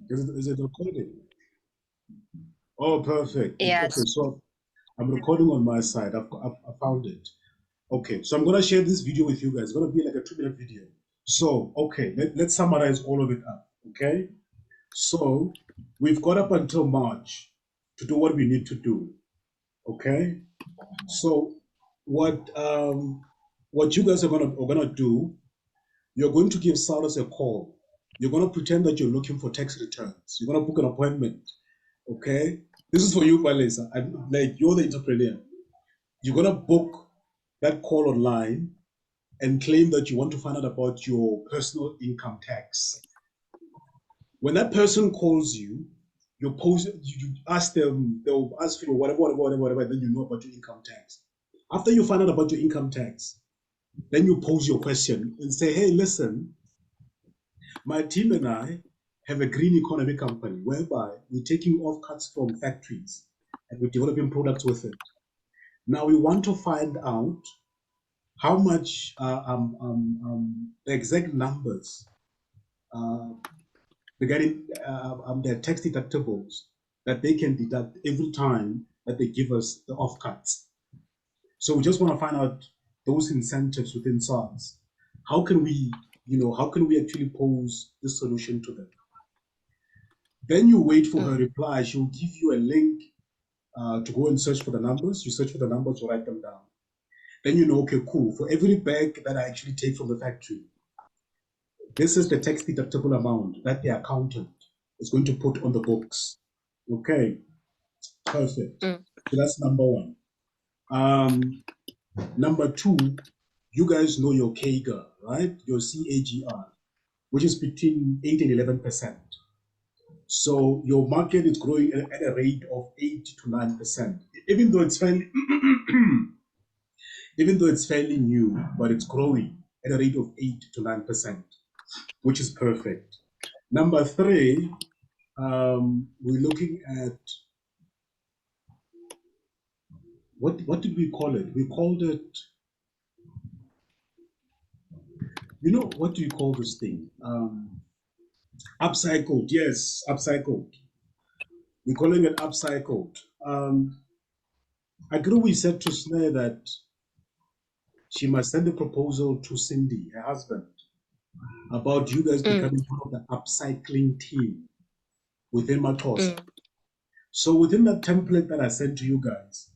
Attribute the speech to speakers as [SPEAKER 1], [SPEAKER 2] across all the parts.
[SPEAKER 1] Is it recording? Oh, perfect. Okay,
[SPEAKER 2] Yes.
[SPEAKER 1] so I'm recording on my side. I found it. Okay, so I'm gonna share this video with you guys. It's gonna be like a 2-minute video. So, okay, let's summarize all of it up. Okay, so we've got up until March to do what we need to do. Okay, so what you guys are gonna do, you're going to give Salas a call. You're gonna pretend that you're looking for tax returns. You're gonna book an appointment. Okay, this is for you, Valesa. Like, you're the entrepreneur. You're gonna book that call online and claim that you want to find out about your personal income tax. When that person calls you, you ask them, they'll ask for whatever, then you know about your income tax. After you find out about your income tax, then you pose your question and say, hey, listen, my team and I have a green economy company whereby we're taking off cuts from factories and we're developing products with it. Now we want to find out how much the exact numbers uh, regarding their tax deductibles that they can deduct every time that they give us the off cuts. So we just want to find out those incentives within SARS. How can we actually pose this solution to them? Then you wait for her
[SPEAKER 2] Mm.
[SPEAKER 1] reply. She'll give you a link to go and search for the numbers. You search for the numbers, you write them down. Then you know, okay, cool. For every bag that I actually take from the factory, this is the tax deductible amount that the accountant is going to put on the books. Okay, perfect.
[SPEAKER 2] Mm.
[SPEAKER 1] So that's number one. Number two, you guys know your CAGR, right? Your CAGR, which is between 8 and 11%. So your market is growing at a rate of 8 to 9%, even though it's fairly, even though it's fairly new, but it's growing at a rate of 8 to 9%, which is perfect. Number three, we're looking at what did we call it? We called it, what do you call this thing? Upcycled. Yes, upcycled. We're calling it upcycled. I agree. We said to Snare that she must send a proposal to Cindy, her husband, about you guys
[SPEAKER 2] Mm.
[SPEAKER 1] becoming part of the upcycling team within Matosa.
[SPEAKER 2] Mm.
[SPEAKER 1] So within that template that I sent to you guys,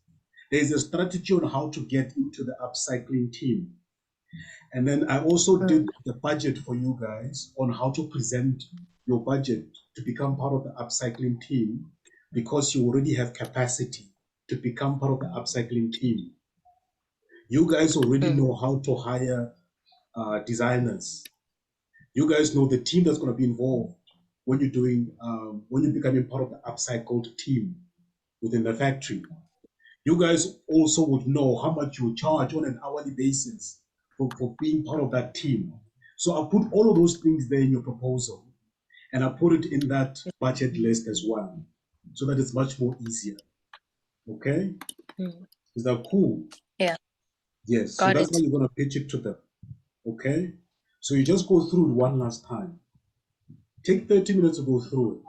[SPEAKER 1] there's a strategy on how to get into the upcycling team. And then I also
[SPEAKER 2] Mm.
[SPEAKER 1] did the budget for you guys on how to present your budget to become part of the upcycling team, because you already have capacity to become part of the upcycling team. You guys already
[SPEAKER 2] Mm.
[SPEAKER 1] know how to hire designers. You guys know the team that's going to be involved when you're becoming part of the upcycled team within the factory. You guys also would know how much you charge on an hourly basis for being part of that team. So I put all of those things there in your proposal, and I put it in that budget list as well, so that it's much more easier. Okay?
[SPEAKER 2] Mm.
[SPEAKER 1] Is that cool?
[SPEAKER 2] Yeah.
[SPEAKER 1] Yes. So
[SPEAKER 2] Got
[SPEAKER 1] that's how
[SPEAKER 2] it.
[SPEAKER 1] you're going to pitch it to them. Okay? So you just go through it one last time. Take 30 minutes to go through it,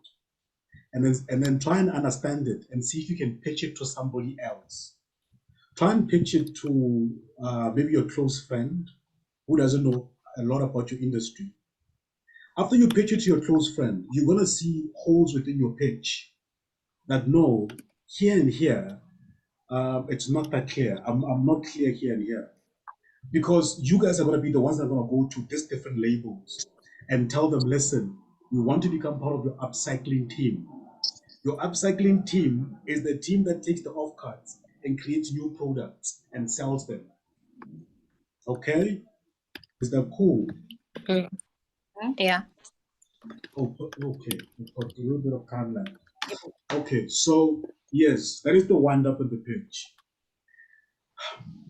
[SPEAKER 1] and then try and understand it and see if you can pitch it to somebody else. Try and pitch it to maybe your close friend who doesn't know a lot about your industry. After you pitch it to your close friend, you're going to see holes within your pitch that no, here and here, it's not that clear. I'm not clear here and here. Because you guys are going to be the ones that are going to go to these different labels and tell them, listen, we want to become part of your upcycling team. Your upcycling team is the team that takes the offcuts and creates new products and sells them. Okay? Is that cool?
[SPEAKER 2] Mm. Yeah.
[SPEAKER 1] Oh, okay. We've got a little bit of time left. Okay, so yes, that is the wind up of the pitch.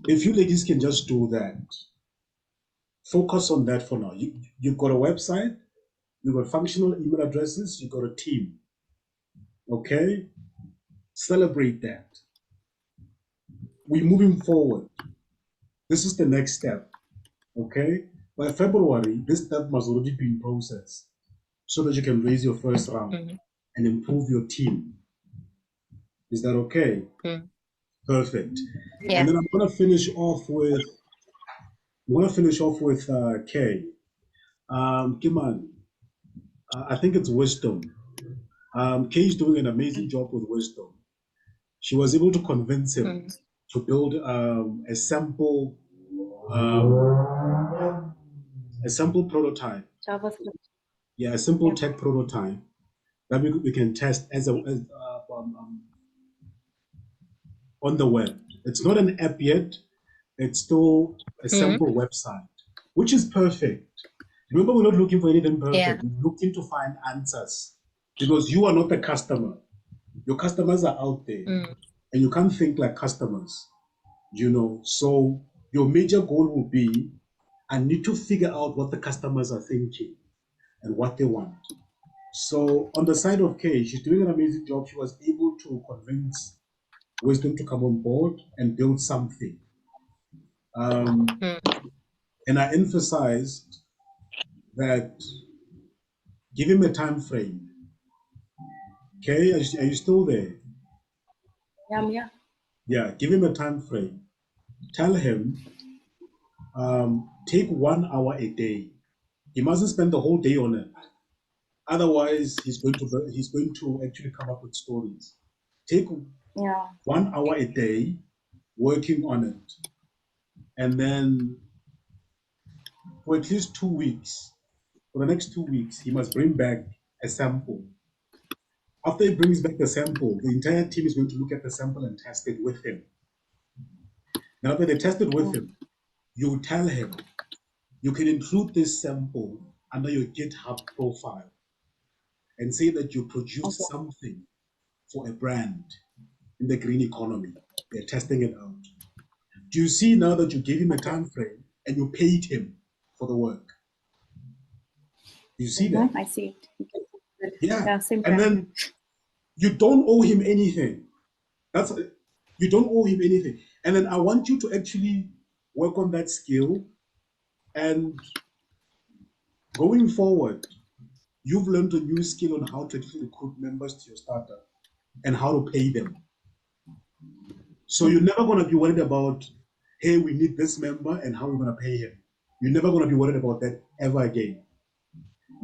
[SPEAKER 1] If you ladies can just do that, focus on that for now. You've got a website, you've got functional email addresses, you've got a team. Okay? Celebrate that. We're moving forward. This is the next step. Okay? By February, this step must already be in process. so that you can raise your first round and improve your team. Is that okay? Perfect.
[SPEAKER 2] Yeah.
[SPEAKER 1] And then I'm gonna finish off with Kay. Kiman, I think it's wisdom. Kay is doing an amazing job with wisdom. She was able to convince him to build um, a sample prototype.
[SPEAKER 3] JavaScript.
[SPEAKER 1] Yeah, a simple
[SPEAKER 3] Yeah.
[SPEAKER 1] tech prototype that we can test on the web. It's not an app yet. It's still a sample website, which is perfect. Remember, we're not looking for anything
[SPEAKER 2] Yeah.
[SPEAKER 1] perfect. We're looking to find answers because you are not the customer. Your customers are out there, and you can't think like customers. So your major goal will be, I need to figure out what the customers are thinking and what they want. So on the side of Kay, she's doing an amazing job. She was able to convince Wisdom to come on board and build something. And I emphasized that give him a time frame. Okay, are you still there?
[SPEAKER 3] Yeah.
[SPEAKER 1] Yeah, give him a time frame. Tell him take 1 hour a day. He mustn't spend the whole day on it. Otherwise, he's going to actually come up with stories. Take 1 hour a day working on it, and then for at least 2 weeks, for the next 2 weeks, he must bring back a sample. After he brings back the sample, the entire team is going to look at the sample and test it with him. Now, after they test it with him, you tell him you can include this sample under your GitHub profile and say that you produced something for a brand in the green economy. They're testing it out. Do you see now that you gave him a time frame and you paid him for the work? Do you see that?
[SPEAKER 3] I see it.
[SPEAKER 1] Yeah.
[SPEAKER 3] Simple.
[SPEAKER 1] And then you don't owe him anything. You don't owe him anything. And then I want you to actually work on that skill. And going forward, you've learned a new skill on how to actually recruit members to your startup and how to pay them. So you're never going to be worried about, hey, we need this member and how we're going to pay him. You're never going to be worried about that ever again.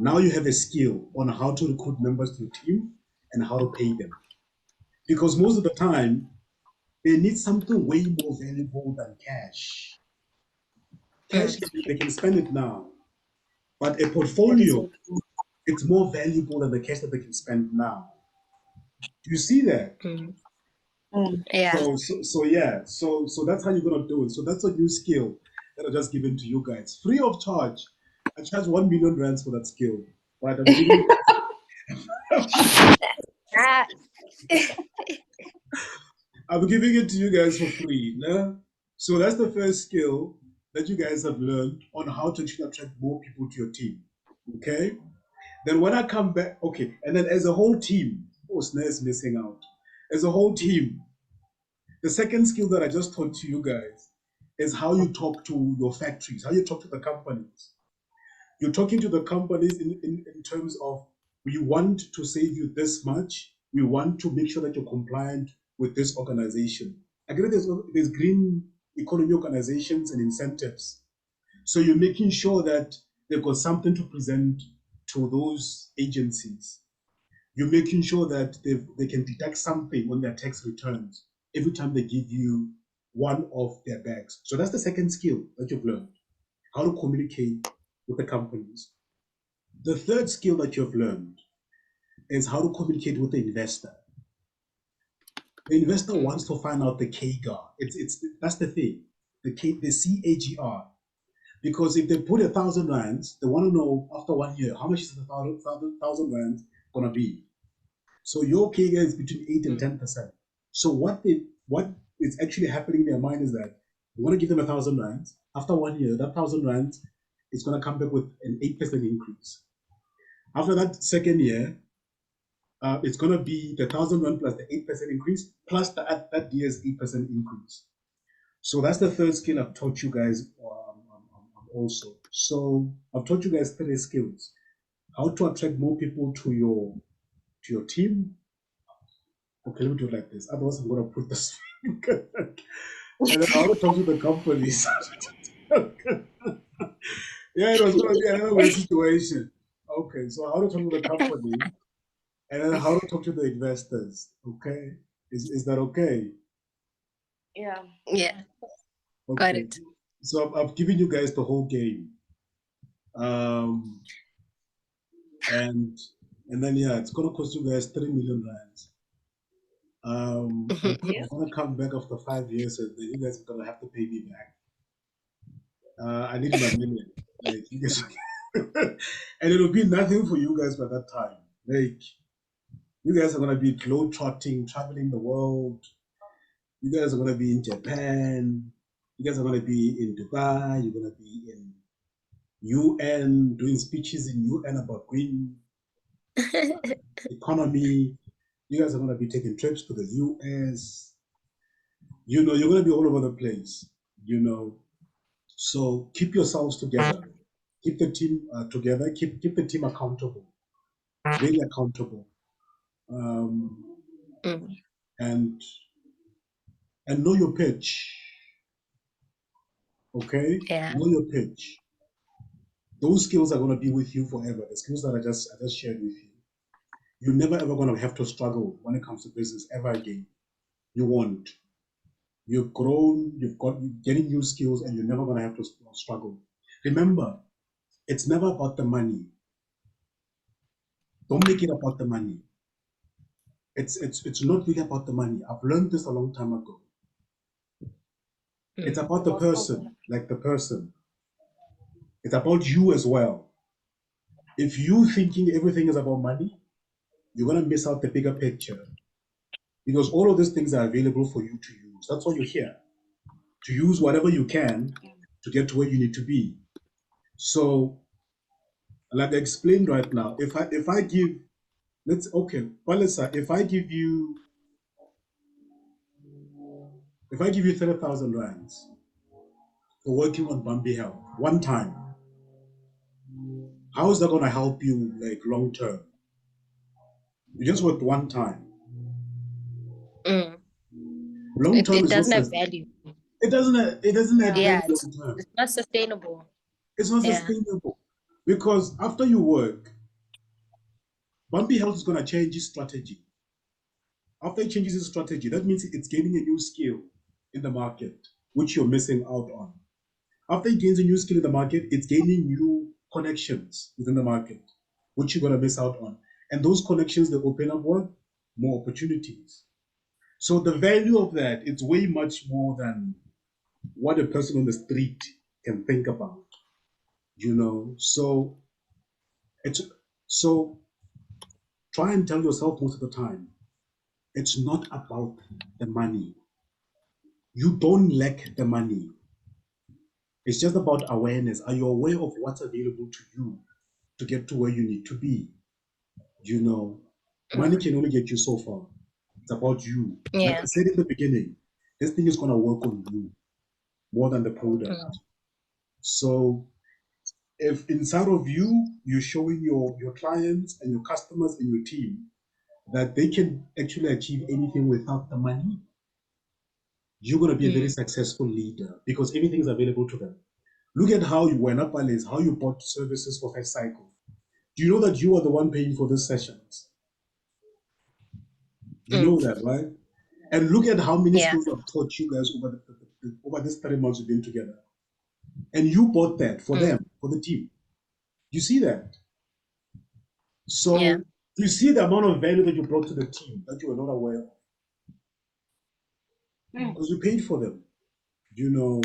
[SPEAKER 1] Now you have a skill on how to recruit members to your team and how to pay them. Because most of the time, they need something way more valuable than cash. Cash, they can spend it now, but a portfolio, it's more valuable than the cash that they can spend now. Do you see that?
[SPEAKER 2] Yeah.
[SPEAKER 1] So that's how you're gonna do it. So that's a new skill that I just given to you guys, free of charge. I charge 1 million rands for that skill, but I'm giving
[SPEAKER 2] Ah,
[SPEAKER 1] I'm giving it to you guys for free. No? So that's the first skill that you guys have learned on how to actually attract more people to your team. Okay. Then when I come back, okay, and then as a whole team, oh, Snare is missing out. As a whole team, the second skill that I just taught to you guys is how you talk to your factories, how you talk to the companies. You're talking to the companies in terms of we want to save you this much. We want to make sure that you're compliant with this organization. Again, there's green economy organizations and incentives. So you're making sure that they've got something to present to those agencies. You're making sure that they can deduct something on their tax returns every time they give you one of their bags. So that's the second skill that you've learned, how to communicate with the companies. The third skill that you've learned is how to communicate with the investor. The investor wants to find out the KGAR. That's the thing, the CAGR. Because if they put 1,000 rands, they want to know after 1 year how much is the thousand rands gonna be. So your KGAR is between 8 and 10%. So what is actually happening in their mind is that you want to give them 1,000 rands. After 1 year, that 1,000 rands is gonna come back with an 8% increase. After that second year, it's going to be the 1,000 rand plus the 8% increase plus that year's 8% increase. So that's the third skill I've taught you guys also. So I've taught you guys 3 skills: how to attract more people to your team. Okay, let me do it like this. Otherwise, I'm gonna put this. And then how to talk to the companies. Yeah, it was gonna be another weird situation. Okay, so how to talk to the company, and then how to talk to the investors. Okay, is that okay?
[SPEAKER 3] Yeah.
[SPEAKER 2] Yeah. Got
[SPEAKER 1] Okay,
[SPEAKER 2] it.
[SPEAKER 1] so I've given you guys the whole game. Um, and then yeah, it's gonna cost you guys 3 million rands. I'm gonna come back after 5 years, and then you guys are gonna have to pay me back. I need my million. Like you guys, and it'll be nothing for you guys by that time. Like you guys are gonna be globe trotting, traveling the world. You guys are gonna be in Japan. You guys are gonna be in Dubai. You're gonna be in UN doing speeches in UN about green economy. You guys are gonna be taking trips to the US. You know, you're gonna be all over the place. You know, so keep yourselves together. Keep the team together. Keep the team accountable. Really accountable. Um,
[SPEAKER 2] Mm.
[SPEAKER 1] and know your pitch. Okay,
[SPEAKER 2] Yeah.
[SPEAKER 1] know your pitch. Those skills are gonna be with you forever. The skills that I just shared with you. You're never ever gonna have to struggle when it comes to business ever again. You won't. You've grown, you're getting new skills, and you're never gonna have to struggle. Remember, it's never about the money. Don't make it about the money. It's not really about the money. I've learned this a long time ago. It's about the person, like the person. It's about you as well. If you thinking everything is about money, you're gonna miss out the bigger picture. Because all of these things are available for you to use. That's why you're here. To use whatever you can to get to where you need to be. So, like I explained right now, if I give let's okay, Palisa, if I give you 30,000 rands for working on Bambi Health one time, how is that gonna help you like long term? You just worked one time.
[SPEAKER 2] Mm.
[SPEAKER 1] Long term
[SPEAKER 2] It
[SPEAKER 1] is
[SPEAKER 2] doesn't
[SPEAKER 1] not
[SPEAKER 2] have value.
[SPEAKER 1] it doesn't add value
[SPEAKER 2] Yeah,
[SPEAKER 1] long term.
[SPEAKER 2] it's not sustainable.
[SPEAKER 1] It's not
[SPEAKER 2] Yeah.
[SPEAKER 1] sustainable. Because after you work, Bambi Health is gonna change its strategy. After it changes its strategy, that means it's gaining a new skill in the market, which you're missing out on. After it gains a new skill in the market, it's gaining new connections within the market, which you're gonna miss out on. And those connections they open up what? More opportunities. So the value of that it's way much more than what a person on the street can think about. You know, so it's so try and tell yourself most of the time, it's not about the money. You don't lack the money. It's just about awareness. Are you aware of what's available to you to get to where you need to be? You know, money can only get you so far. It's about you. Like
[SPEAKER 2] Yeah.
[SPEAKER 1] I said in the beginning, this thing is going to work on you more than the product. So if inside of you, you're showing your clients and your customers and your team that they can actually achieve anything without the money, you're going to be a very successful leader because everything is available to them. Look at how you went up, Alice, how you bought services for First Cycle. Do you know that you are the one paying for these sessions? You know that, right? And look at how many
[SPEAKER 2] Yeah.
[SPEAKER 1] skills I've taught you guys over these 3 months we've been together. And you bought that for them, for the team. You see that? So
[SPEAKER 2] Yeah.
[SPEAKER 1] you see the amount of value that you brought to the team that you were not aware of. Because you paid for them. You know,